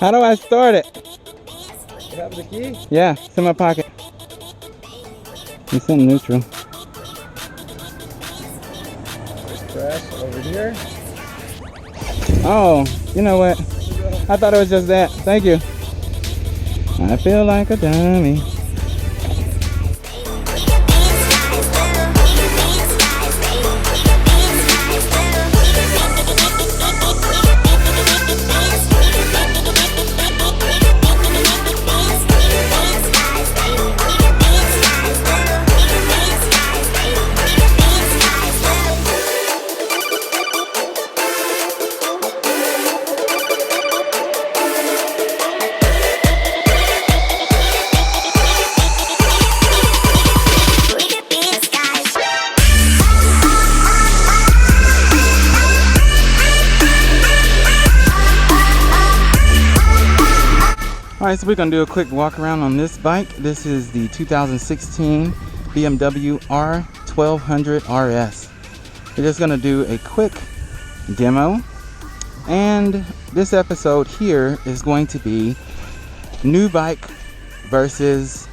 How do I start it? You have the key? Yeah, it's in my pocket. It's in neutral. Press over here. Oh, you know what? I thought it was just that. Thank you. I feel like a dummy. Alright, so we're going to do a quick walk around on this bike. This is the 2016 BMW R1200 RS. We're just going to do a quick demo. And this episode here is going to be new bike versus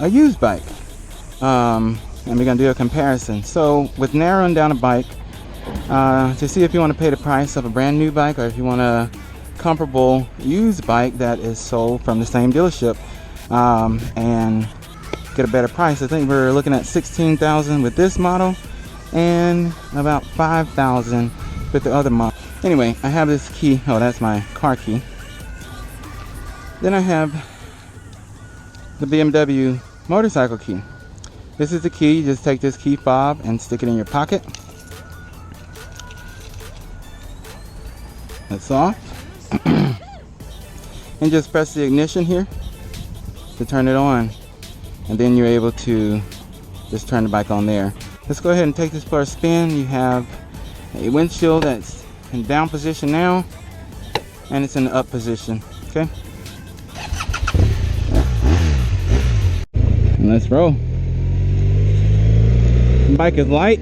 a used bike. And we're going to do a comparison. So with narrowing down a bike, to see if you want to pay the price of a brand new bike or if you want a comparable used bike that is sold from the same dealership and get a better price. I think we're looking at $16,000 with this model and about $5,000 with the other model. Anyway, I have this key. Oh, that's my car key. Then I have the BMW motorcycle key. This is the key. You just take this key fob and stick it in your pocket. That's off. And just press the ignition here to turn it on, and then you're able to just turn the bike on there. Let's go ahead and take this for a spin. You have a windshield that's in down position now, and it's in the up position. Okay, and let's roll. The bike is light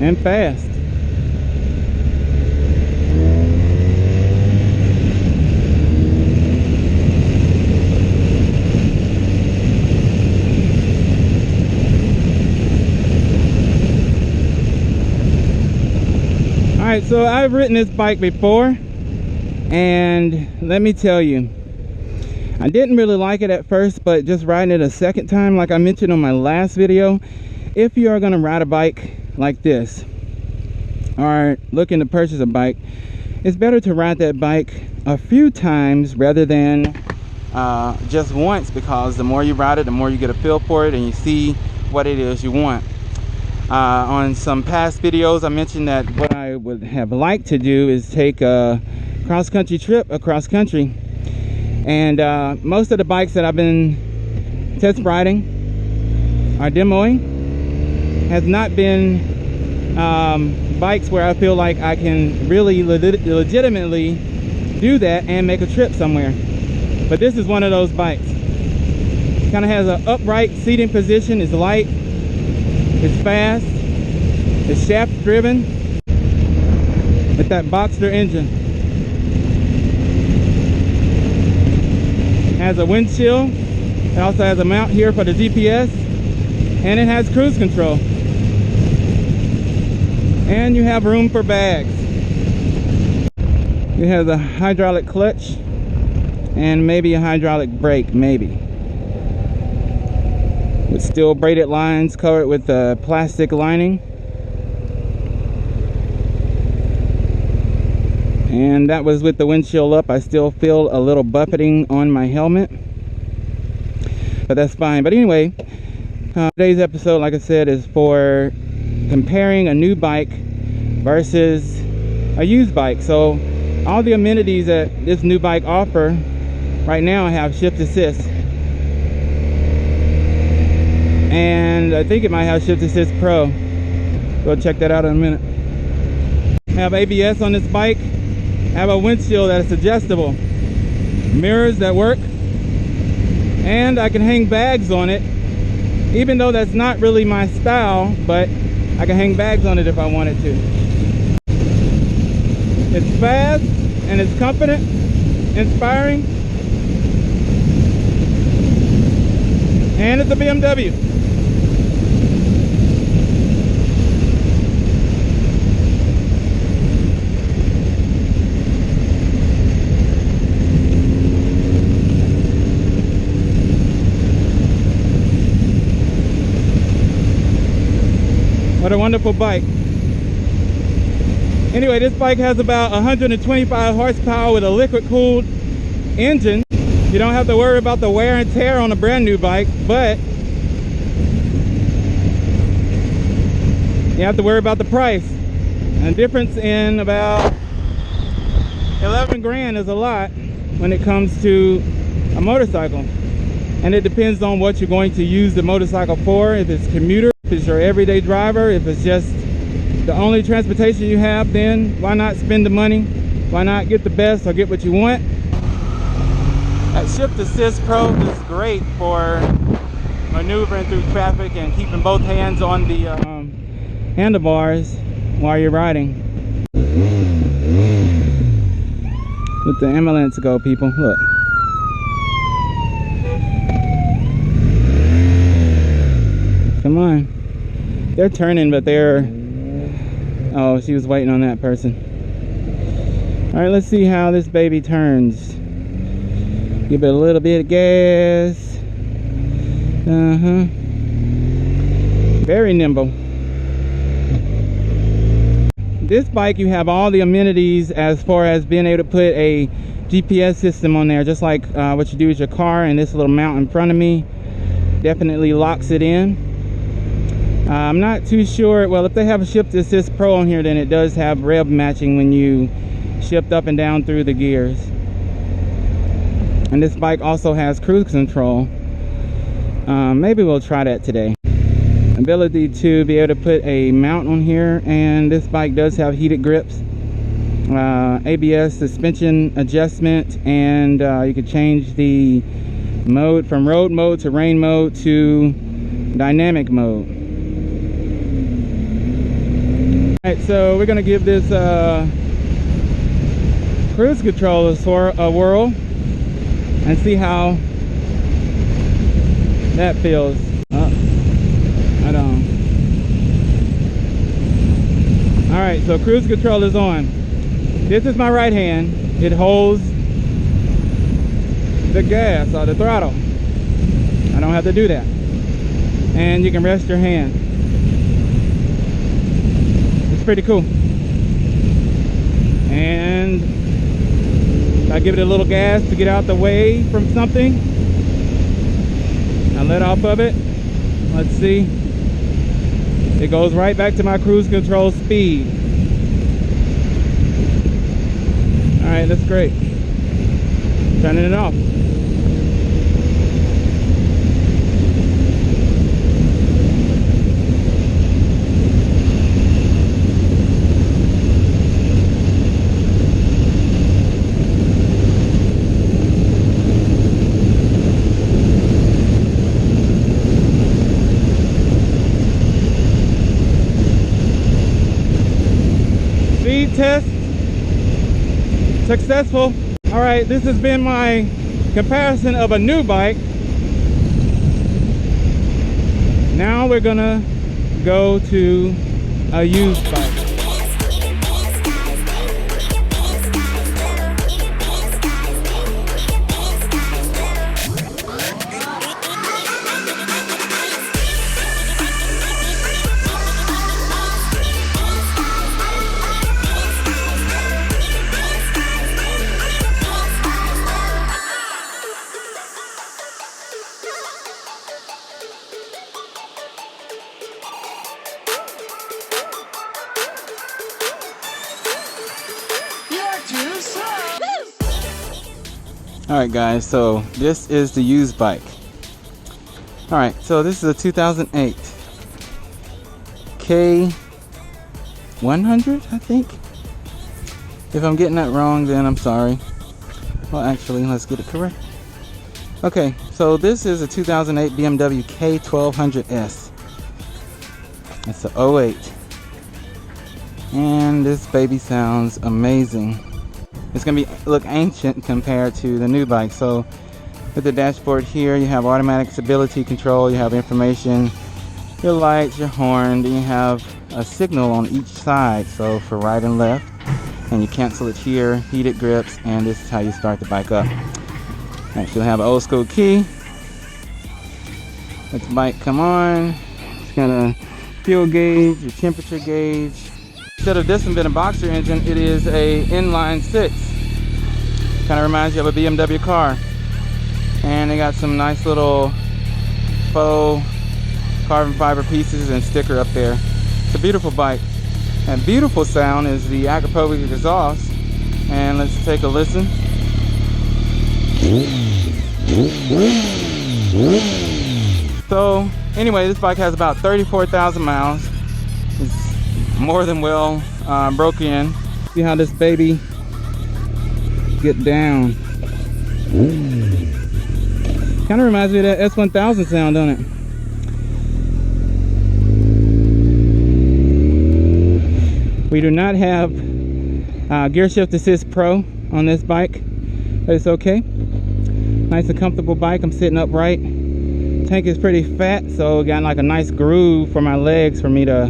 and fast. Alright, so I've ridden this bike before, and let me tell you, I didn't really like it at first, but just riding it a second time, like I mentioned on my last video, if you are going to ride a bike like this or looking to purchase a bike, it's better to ride that bike a few times rather than just once, because the more you ride it, the more you get a feel for it and you see what it is you want. On some past videos I mentioned that what I would have liked to do is take a cross-country trip across country, and most of the bikes that I've been test riding or demoing has not been bikes where I feel like I can really legitimately do that and make a trip somewhere. But this is one of those bikes. Kind of has an upright seating position, it's light, it's fast, it's shaft driven with that Boxster engine. Has a windshield. It also has a mount here for the GPS, and it has cruise control. And you have room for bags. It has a hydraulic clutch and maybe a hydraulic brake, maybe. With steel braided lines covered with a plastic lining. And that was with the windshield up. I still feel a little buffeting on my helmet, but that's fine. But anyway, today's episode, like I said, is for comparing a new bike versus a used bike. So all the amenities that this new bike offer right now, I have shift assist, and I think it might have shift assist pro. Go check that out in a minute. I have ABS on this bike. I have a windshield that is adjustable, mirrors that work, and I can hang bags on it, even though that's not really my style, but I can hang bags on it if I wanted to. It's fast and it's confident, inspiring, and it's a BMW. What a wonderful bike. Anyway, this bike has about 125 horsepower with a liquid cooled engine. You don't have to worry about the wear and tear on a brand new bike, but you have to worry about the price. And the difference in about 11 grand is a lot when it comes to a motorcycle. And it depends on what you're going to use the motorcycle for. If it's commuter, if it's your everyday driver, if it's just the only transportation you have, then why not spend the money? Why not get the best or get what you want? That Shift Assist Pro is great for maneuvering through traffic and keeping both hands on the handlebars while you're riding. Let the ambulance go, people. Look. Come on. They're turning, but they're... Oh, she was waiting on that person. Alright, let's see how this baby turns. Give it a little bit of gas. Very nimble. This bike, you have all the amenities as far as being able to put a GPS system on there, just like what you do with your car. And this little mount in front of me definitely locks it in. I'm not too sure. Well, if they have a Shift Assist Pro on here, then it does have rev matching when you shift up and down through the gears. And this bike also has cruise control. Maybe we'll try that today. Ability to be able to put a mount on here, and this bike does have heated grips, ABS suspension adjustment, and you can change the mode from road mode to rain mode to dynamic mode. Alright, so we're going to give this cruise control a whirl and see how that feels. Hold on. Alright, so cruise control is on. This is my right hand. It holds the gas or the throttle. I don't have to do that. And you can rest your hand. Pretty cool. And I give it a little gas to get out the way from something. I let off of it. Let's see. It goes right back to my cruise control speed. Alright, that's great. Turning it off. Test successful. All right, this has been my comparison of a new bike. Now we're gonna go to a used bike. Alright guys, so this is the used bike. Alright, so this is a 2008 K1200, I think. If I'm getting that wrong, then I'm sorry. Well, actually, let's get it correct. Okay, so this is a 2008 BMW K1200S. It's a 08. And this baby sounds amazing. It's gonna look ancient compared to the new bike. So with the dashboard here, you have automatic stability control, you have information, your lights, your horn, then you have a signal on each side, so for right and left, and you cancel it here, heated grips, and this is how you start the bike up. Next, you'll have an old school key. Let the bike come on. It's got a fuel gauge, your temperature gauge. Instead of this one being a boxer engine, it is a inline six. Kind of reminds you of a BMW car. And they got some nice little faux carbon fiber pieces and sticker up there. It's a beautiful bike. And beautiful sound is the Acapulco exhaust. And let's take a listen. So anyway, this bike has about 34,000 miles. It's more than well broke in. See how this baby get down. Kind of reminds me of that S1000 sound, don't it? We do not have gear shift assist pro on this bike, but it's okay. Nice and comfortable bike. I'm sitting upright. Tank is pretty fat, so got like a nice groove for my legs for me to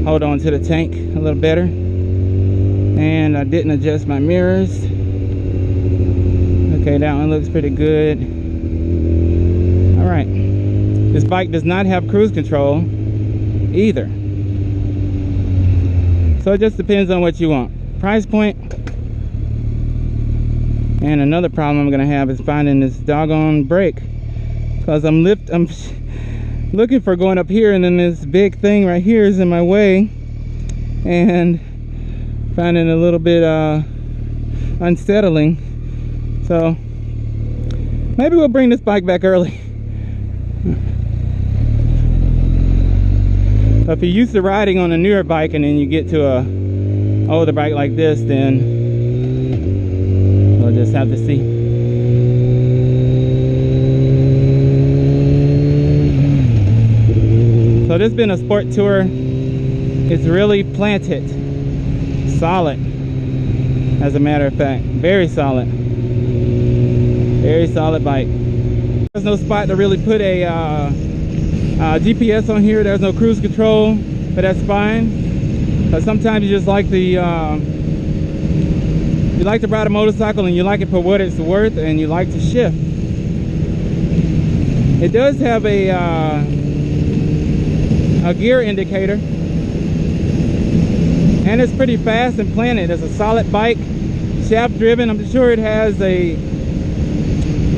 hold on to the tank a little better. And I didn't adjust my mirrors. Okay, that one looks pretty good. All right, this bike does not have cruise control either, so it just depends on what you want. Price point. And another problem I'm gonna have is finding this doggone brake, because I'm looking for going up here, and then this big thing right here is in my way, and finding a little bit unsettling. So maybe we'll bring this bike back early. If you're used to riding on a newer bike and then you get to a older bike like this, then we'll just have to see. So this has been a sport tour. It's really planted, solid, as a matter of fact, very solid. Very solid bike. There's no spot to really put a GPS on here. There's no cruise control, but that's fine. But sometimes you just like the you like to ride a motorcycle and you like it for what it's worth, and you like to shift. It does have a gear indicator, and it's pretty fast and planted. It's a solid bike, shaft driven. I'm sure it has a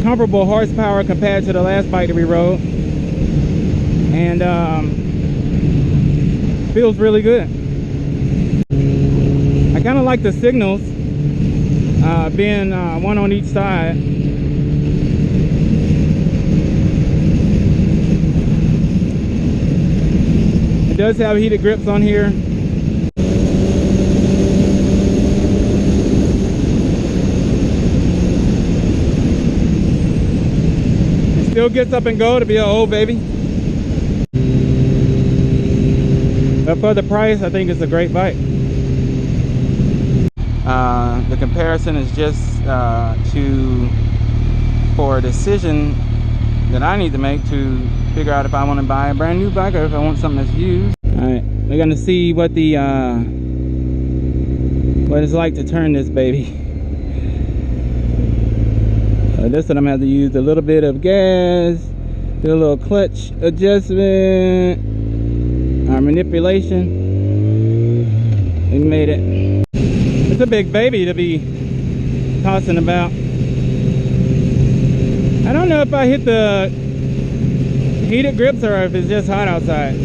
comparable horsepower compared to the last bike that we rode, and feels really good. I kind of like the signals being one on each side. It does have heated grips on here. Still gets up and go to be an old baby. But for the price, I think it's a great bike. The comparison is just for a decision that I need to make to figure out if I want to buy a brand new bike or if I want something that's used. Alright, we're gonna see what the what it's like to turn this baby. This one I'm gonna have to use a little bit of gas, do a little clutch adjustment, manipulation. We made it. It's a big baby to be tossing about. I don't know if I hit the heated grips or if it's just hot outside.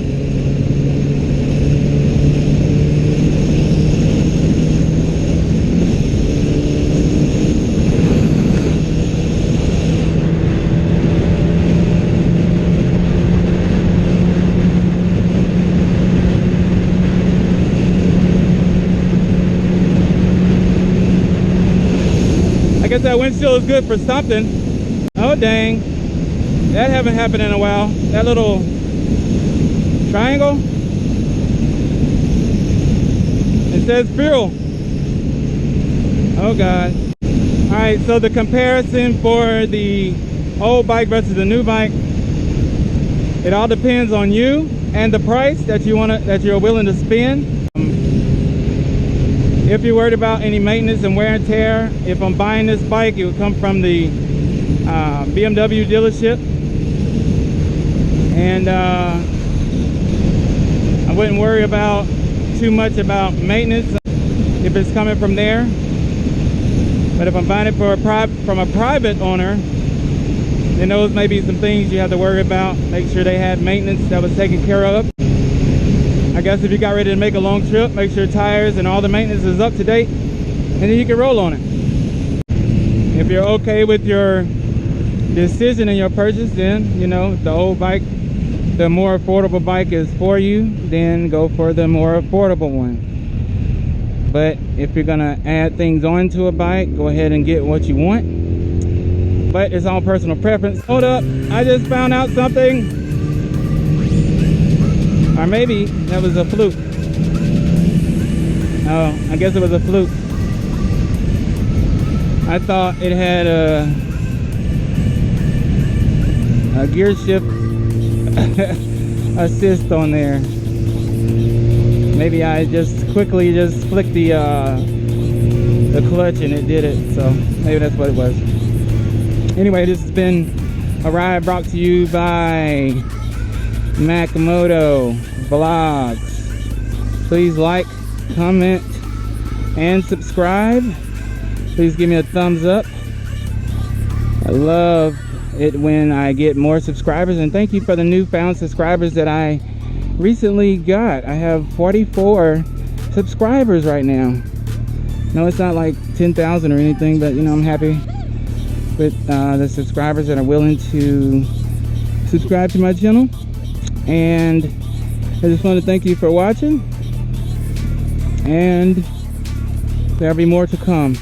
I guess that windshield is good for something. Oh dang, that haven't happened in a while. That little triangle. says fuel. Oh God. All right, so the comparison for the old bike versus the new bike, it all depends on you and the price that you're willing to spend. If you're worried about any maintenance and wear and tear, if I'm buying this bike, it would come from the BMW dealership, and I wouldn't worry about too much about maintenance if it's coming from there. But if I'm buying it from a private owner, then those may be some things you have to worry about. Make sure they had maintenance that was taken care of. I guess if you got ready to make a long trip, make sure tires and all the maintenance is up to date, and then you can roll on it. If you're okay with your decision and your purchase, then, you know, the old bike, the more affordable bike is for you, then go for the more affordable one. But if you're gonna add things onto a bike, go ahead and get what you want. But it's all personal preference. Hold up, I just found out something. Or maybe that was a fluke. Oh, I guess it was a fluke. I thought it had a gear shift assist on there. Maybe I just quickly flicked the clutch and it did it. So maybe that's what it was. Anyway, this has been a ride brought to you by Macmoto Vlogs. Please like, comment, and subscribe. Please give me a thumbs up. I love it when I get more subscribers, and thank you for the newfound subscribers that I recently got. I have 44 subscribers right now. No, it's not like 10,000 or anything, but you know, I'm happy with the subscribers that are willing to subscribe to my channel. And I just want to thank you for watching, and there'll be more to come.